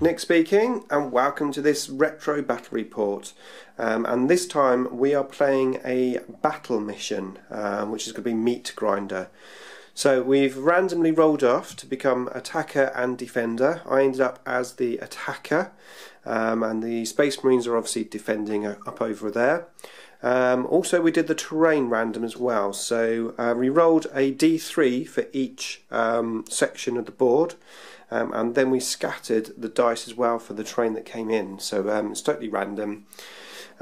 Nick speaking, and welcome to this retro battle report. And this time we are playing a battle mission, which is going to be Meat Grinder. So we've randomly rolled off to become attacker and defender. I ended up as the attacker, and the Space Marines are obviously defending up over there. Also we did the terrain random as well, so we rolled a D3 for each section of the board. And then we scattered the dice as well for the terrain that came in, so it's totally random.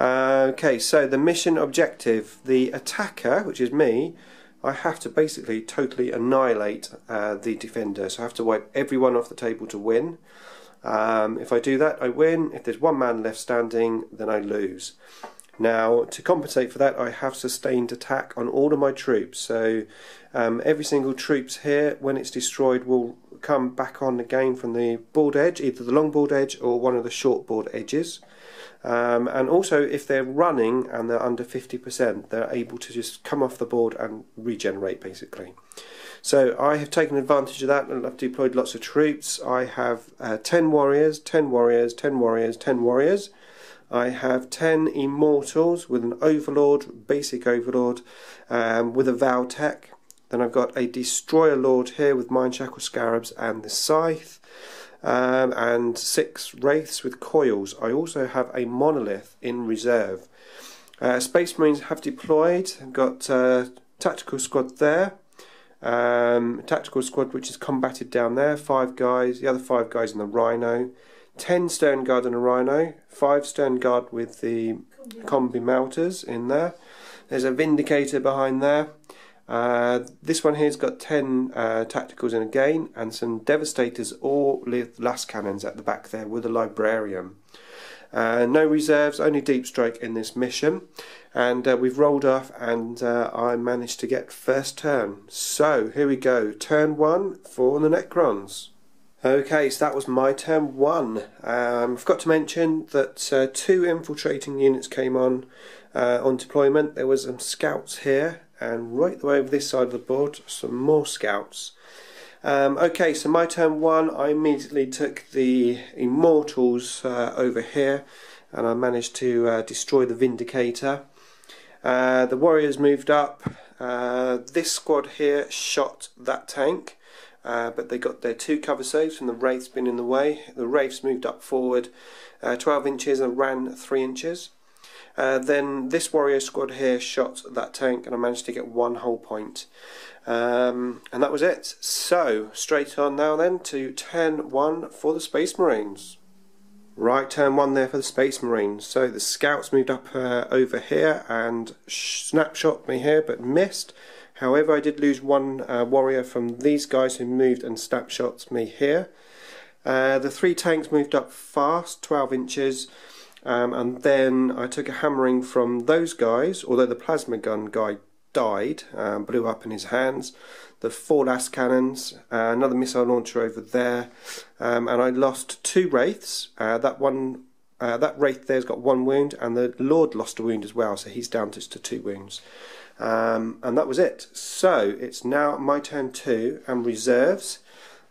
Okay, so the mission objective, the attacker, which is me, I have to basically totally annihilate the defender, so I have to wipe everyone off the table to win. If I do that, I win. If there's one man left standing, then I lose. Now, to compensate for that, I have sustained attack on all of my troops, so every single troops here, when it's destroyed, will come back on again from the board edge, either the long board edge or one of the short board edges. And also, if they're running and they're under 50%, they're able to just come off the board and regenerate, basically. So I have taken advantage of that, and I've deployed lots of troops. I have 10 warriors, 10 warriors, 10 warriors, 10 warriors. I have 10 immortals with an overlord, basic overlord, with a vow tech. Then I've got a destroyer lord here with mine shackle scarabs and the scythe, and 6 wraiths with coils. I also have a monolith in reserve. Space Marines have deployed. I've got tactical squad there, tactical squad which is combated down there, 5 guys, the other 5 guys in the rhino, 10 stern guard and a rhino, 5 stern guard with the combi melters in there. There's a vindicator behind there. This one here's got 10 tacticals in again, and some devastators all with last cannons at the back there with a librarian. No reserves, only deep strike in this mission, and we've rolled off, and I managed to get first turn. So here we go, turn 1 for the Necrons. Okay, so that was my turn 1. I forgot to mention that 2 infiltrating units came on deployment. There was some scouts here, and right the way over this side of the board, some more scouts. Okay, so my turn 1, I immediately took the immortals over here, and I managed to destroy the vindicator. The warriors moved up. This squad here shot that tank, but they got their 2 cover saves from the wraiths being in the way. The wraiths moved up forward 12 inches and ran 3 inches. Then this warrior squad here shot that tank, and I managed to get 1 whole point. And that was it. So, straight on now then to turn 1 for the Space Marines. Right, turn 1 there for the Space Marines. So the scouts moved up over here and snapshot me here, but missed. However, I did lose 1 warrior from these guys who moved and snapshot me here. The 3 tanks moved up fast, 12 inches. And then I took a hammering from those guys, although the plasma gun guy died, blew up in his hands. The 4 last cannons, another missile launcher over there, and I lost 2 wraiths. That wraith there's got 1 wound, and the Lord lost a wound as well, so he's down just to 2 wounds. And that was it. So it's now my turn 2 and reserves.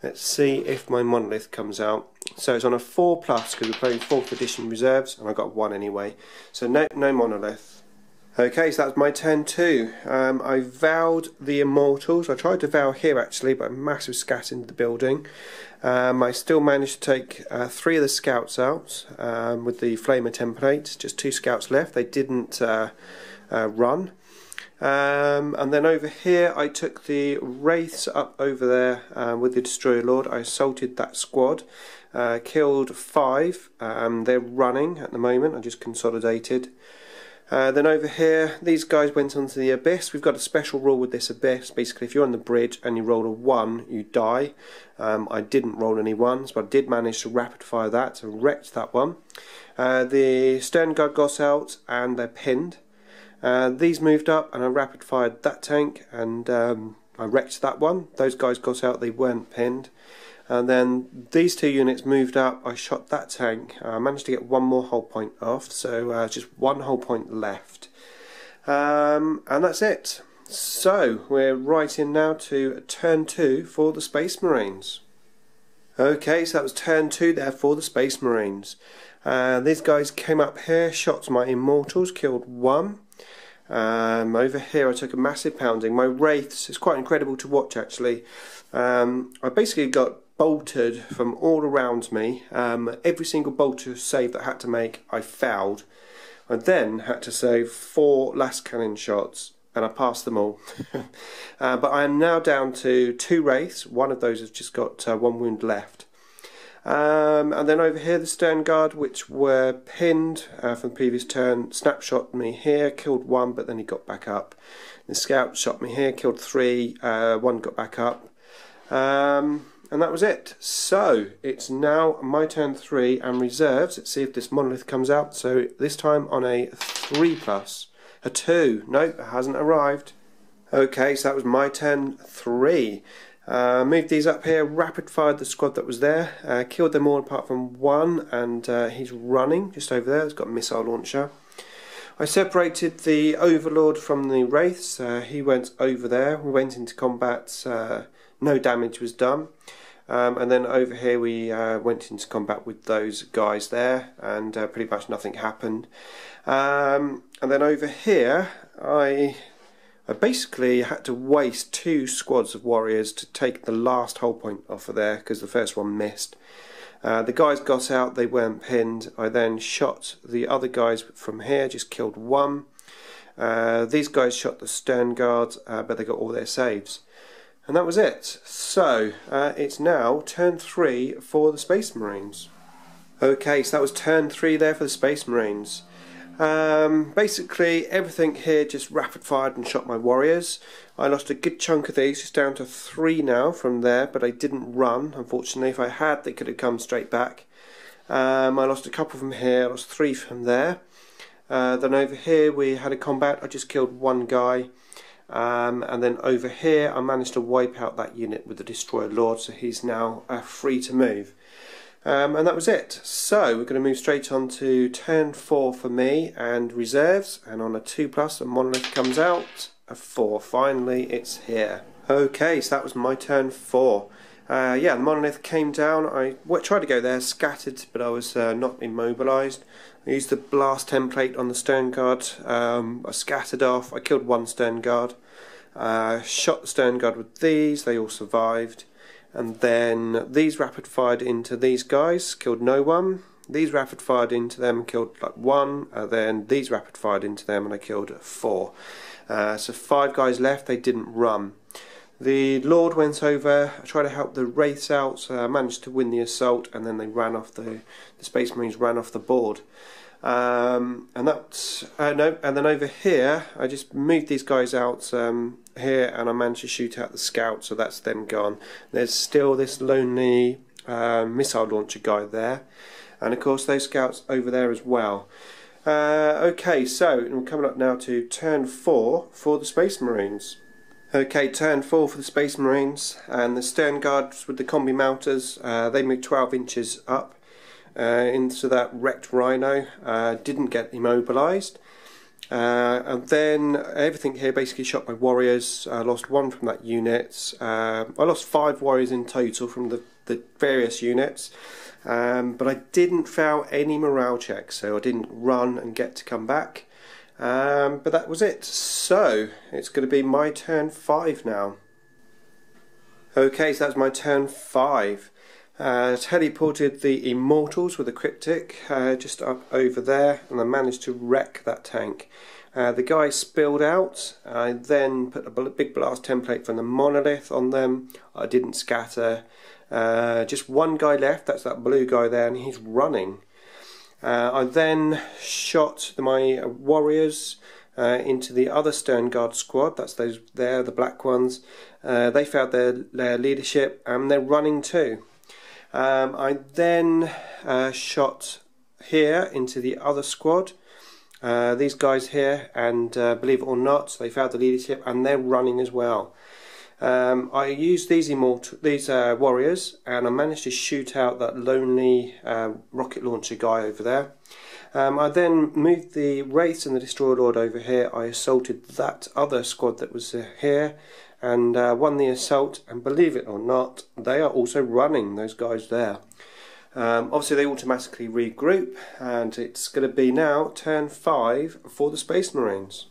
Let's see if my monolith comes out. So it's on a 4+ because we're playing 4th edition reserves, and I got 1 anyway. So no monolith. Okay, so that's my turn 2. I vowed the immortals. I tried to vow here actually, but a massive scat into the building. I still managed to take 3 of the scouts out with the flamer template. Just 2 scouts left. They didn't run. And then over here I took the wraiths up over there with the destroyer lord. I assaulted that squad, killed 5. They're running at the moment. I just consolidated. Then over here these guys went onto the abyss. We've got a special rule with this abyss. Basically, if you're on the bridge and you roll a 1, you die. I didn't roll any 1s, but I did manage to rapid fire that, so wrecked that one. The stern guard got out and they're pinned. These moved up and I rapid fired that tank, and I wrecked that one. Those guys got out, they weren't pinned. And then these 2 units moved up, I shot that tank. I managed to get 1 more hull point off, so just 1 hull point left. And that's it. So we're right in now to turn 2 for the Space Marines. Okay, so that was turn 2 there for the Space Marines. These guys came up here, shot my Immortals, killed 1. Over here I took a massive pounding. My Wraiths, it's quite incredible to watch actually. I basically got bolted from all around me. Every single bolter save that I had to make, I fouled. I then had to save 4 last cannon shots, and I passed them all. But I am now down to 2 Wraiths. One of those has just got 1 wound left. And then over here the Stern Guard, which were pinned from the previous turn, snapshot me here, killed 1, but then he got back up. The Scout shot me here, killed 3, 1 got back up. And that was it. So it's now my turn 3 and reserves. Let's see if this monolith comes out. So this time on a 3+, a 2. Nope, it hasn't arrived. Okay, so that was my turn 3. Moved these up here, rapid fired the squad that was there, killed them all apart from 1, and he's running just over there. He's got a missile launcher. I separated the Overlord from the Wraiths. He went over there. We went into combat. No damage was done. And then over here we went into combat with those guys there, and pretty much nothing happened. And then over here I basically had to waste 2 squads of warriors to take the last hull point off of there because the first one missed. The guys got out, they weren't pinned. I then shot the other guys from here, just killed 1. These guys shot the Stern Guard, but they got all their saves. And that was it. So it's now turn 3 for the Space Marines. Okay, so that was turn 3 there for the Space Marines. Basically everything here just rapid fired and shot my warriors. I lost a good chunk of these, just down to 3 now from there, but I didn't run, unfortunately. If I had, they could have come straight back. I lost a couple from here, I lost 3 from there. Then over here we had a combat, I just killed 1 guy. And then over here I managed to wipe out that unit with the Destroyer Lord, so he's now free to move. And that was it. So we're going to move straight on to turn 4 for me and reserves, and on a 2+, a monolith comes out, a 4. Finally it's here. Okay, so that was my turn 4. Yeah, the monolith came down. I tried to go there, scattered, but I was not immobilised. I used the blast template on the Stern Guard. I scattered off. I killed 1 Stern Guard. Shot the Stern Guard with these. They all survived. And then these rapid fired into these guys, killed no one. These rapid fired into them, killed like 1. Then these rapid fired into them, and I killed 4. So 5 guys left. They didn't run. The Lord went over. I tried to help the Wraiths out. I managed to win the assault, and then they ran off. The Space Marines ran off the board. And that's no. And then over here, I just moved these guys out here, and I managed to shoot out the Scout. So that's them gone. There's still this lonely missile launcher guy there, and of course those Scouts over there as well. Okay, so we're coming up now to turn 4 for the Space Marines. Okay, turn 4 for the Space Marines, and the Stern Guards with the combi mounters, they moved 12 inches up into that wrecked Rhino, didn't get immobilised. And then everything here basically shot my warriors. I lost 1 from that unit. I lost 5 warriors in total from the various units, but I didn't fail any morale checks, so I didn't run and get to come back. But that was it. So it's going to be my turn 5 now. Okay, so that's my turn 5. Teleported the Immortals with a cryptic just up over there, and I managed to wreck that tank. The guy spilled out. I then put a big blast template from the monolith on them. I didn't scatter. Just 1 guy left, that's that blue guy there, and he's running. I then shot my warriors into the other Stern Guard squad. That's those there, the black ones. They failed their leadership, and they're running too. I then shot here into the other squad. These guys here, and believe it or not, they failed the leadership, and they're running as well. I used these warriors, and I managed to shoot out that lonely rocket launcher guy over there. I then moved the Wraiths and the Destroyer Lord over here. I assaulted that other squad that was here and won the assault, and believe it or not, they are also running, those guys there. Obviously they automatically regroup, and it's going to be now turn 5 for the Space Marines.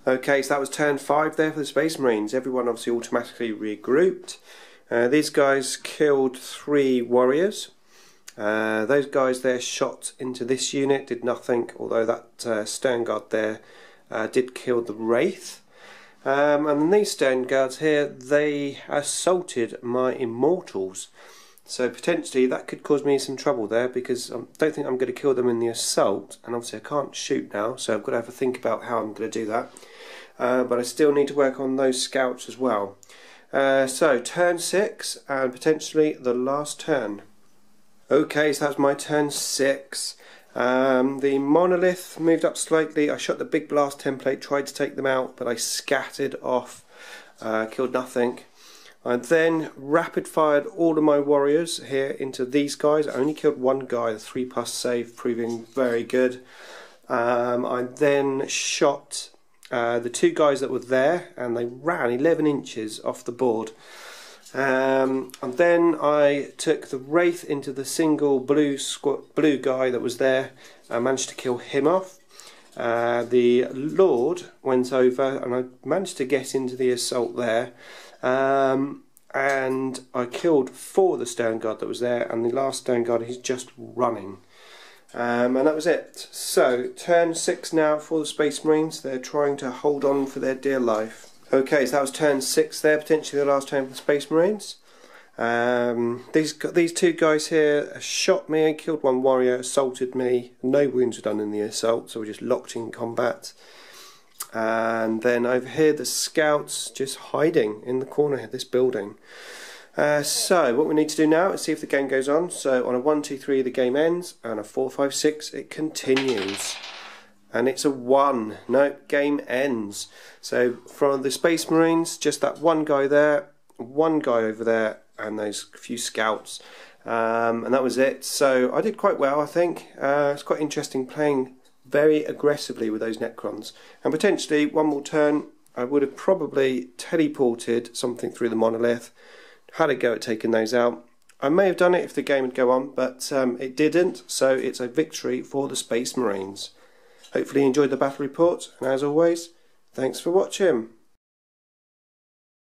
Okay, so that was turn 5 there for the Space Marines. Everyone obviously automatically regrouped. These guys killed 3 warriors. Those guys there shot into this unit, did nothing, although that Stern Guard there did kill the Wraith. And then these Stern Guards here, they assaulted my Immortals. So potentially that could cause me some trouble there, because I don't think I'm going to kill them in the assault, and obviously I can't shoot now, so I've got to have a think about how I'm going to do that. But I still need to work on those scouts as well. So turn 6 and potentially the last turn. Okay, so that was my turn 6. The monolith moved up slightly. I shot the big blast template, tried to take them out, but I scattered off, killed nothing. I then rapid fired all of my warriors here into these guys. I only killed 1 guy, the 3+ save, proving very good. I then shot the 2 guys that were there, and they ran 11 inches off the board. And then I took the Wraith into the single blue guy that was there. I managed to kill him off. The Lord went over, and I managed to get into the assault there. And I killed 4 of the Stern Guard that was there, and the last Stern Guard, he's just running. And that was it. So turn 6 now for the Space Marines. They're trying to hold on for their dear life. Okay, so that was turn 6 there, potentially the last turn for the Space Marines. These 2 guys here shot me and killed 1 warrior, assaulted me. No wounds were done in the assault, so we're just locked in combat. And then over here the scouts just hiding in the corner of this building. So what we need to do now is see if the game goes on. So on a 1, 2, 3 the game ends, and a 4, 5, 6 it continues. And it's a 1. No, game ends. So from the Space Marines, just that 1 guy there, 1 guy over there, and those few scouts. And that was it. So I did quite well, I think. It's quite interesting playing very aggressively with those Necrons. And potentially one more turn I would have probably teleported something through the monolith, had a go at taking those out. I may have done it if the game would go on, but it didn't, so it's a victory for the Space Marines. Hopefully you enjoyed the battle report, and as always, thanks for watching.